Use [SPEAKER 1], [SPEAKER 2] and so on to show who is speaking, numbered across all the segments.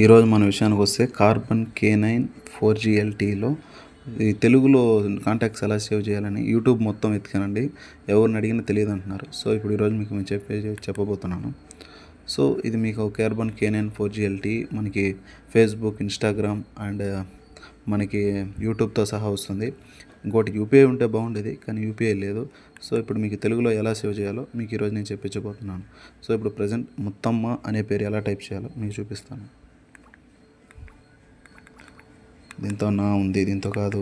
[SPEAKER 1] ఈరోజు మన విషయానికి వస్తే కార్బన్ K9 4GLTలో ఈ తెలుగులో కాంటాక్ట్స్ ఎలా సేవ్ చేయాలని యూట్యూబ్ మొత్తం వెతికానండి. ఎవరిని అడిగినా తెలియదు అంటున్నారు. సో ఇప్పుడు ఈరోజు మీకు నేను చెప్పబోతున్నాను. సో ఇది మీకు కార్బన్ K9 4GLT మనకి ఫేస్బుక్, ఇన్స్టాగ్రామ్ అండ్ మనకి యూట్యూబ్తో సహా వస్తుంది. ఇంకోటి యూపీఐ ఉంటే బాగుండేది, కానీ యూపీఐ లేదు. సో ఇప్పుడు మీకు తెలుగులో ఎలా సేవ్ చేయాలో మీకు ఈరోజు నేను చెప్పించబోతున్నాను. సో ఇప్పుడు ప్రజెంట్ ముత్తమ్మ అనే పేరు ఎలా టైప్ చేయాలో మీకు చూపిస్తాను. దీంతో నా ఉంది, దీంతో కాదు.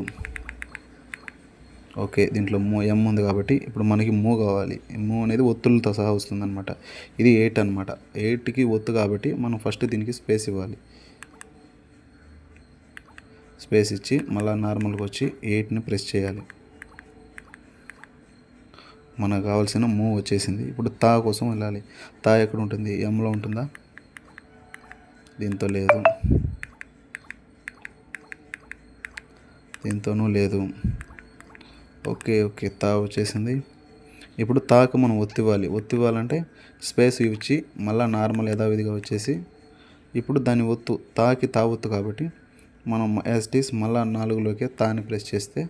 [SPEAKER 1] ఓకే, దీంట్లో ఎం ఉంది కాబట్టి ఇప్పుడు మనకి కావాలి. అనేది ఒత్తులతో సహా వస్తుందన్నమాట. ఇది 8 అనమాట. 8కి ఒత్తు కాబట్టి మనం ఫస్ట్ దీనికి స్పేస్ ఇవ్వాలి. స్పేస్ ఇచ్చి మళ్ళీ నార్మల్గా వచ్చి 8ని ప్రెస్ చేయాలి. మనకు కావాల్సిన వచ్చేసింది. ఇప్పుడు తా కోసం వెళ్ళాలి. తా ఎక్కడ ఉంటుంది? ఎంలో ఉంటుందా? దీంతో లేదు, దీంతోనూ లేదు. ఓకే, తా వచ్చేసింది. ఇప్పుడు తాకు మనం ఒత్తివ్వాలంటే స్పేస్ ఇచ్చి మళ్ళీ నార్మల్ యథావిధిగా వచ్చేసి ఇప్పుడు దాని ఒత్తు తాకి తా ఒత్తు కాబట్టి మనం యాజ్ ఇట్ ఈస్ మళ్ళీ 4లోకి తాని ప్రెస్ చేస్తే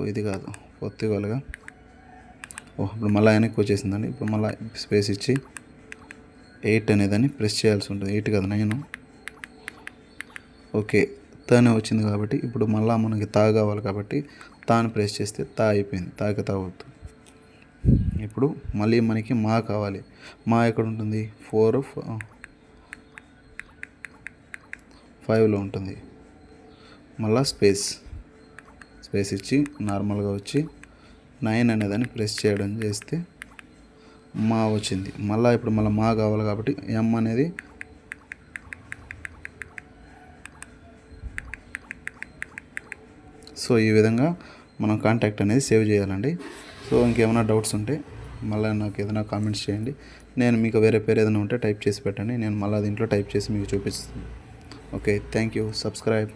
[SPEAKER 1] ఇది కాదు, ఒత్తివ్వాలిగా. ఇప్పుడు మళ్ళీ వెనక్కి వచ్చేసిందండి. ఇప్పుడు మళ్ళీ స్పేస్ ఇచ్చి 8 అనేదాన్ని ప్రెస్ చేయాల్సి ఉంటుంది. 8 కదా, 9. ఓకే, తానే వచ్చింది కాబట్టి ఇప్పుడు మళ్ళీ మనకి తా కావాలి కాబట్టి తాను ప్రెస్ చేస్తే తా అయిపోయింది. తాకి తా వద్దు. ఇప్పుడు మళ్ళీ మనకి కావాలి. ఎక్కడ ఉంటుంది? 4, 5లో ఉంటుంది. మళ్ళీ స్పేస్ ఇచ్చి నార్మల్గా వచ్చి 9 అనేదాన్ని ప్రెస్ చేయడం చేస్తే వచ్చింది. ఇప్పుడు మళ్ళీ కావాలి కాబట్టి ఎం అనేది సో ఈ విధంగా మనం కాంటాక్ట్ అనేది సేవ్ చేయాలండి. సో ఇంకేమైనా డౌట్స్ ఉంటే మళ్ళీ నాకు ఏదైనా కామెంట్స్ చేయండి. నేను మీకు వేరే పేరు ఏదైనా ఉంటే టైప్ చేసి పెట్టండి. నేను మళ్ళీ దీంట్లో టైప్ చేసి మీకు చూపిస్తాను. Okay, thank you. సబ్స్క్రైబ్.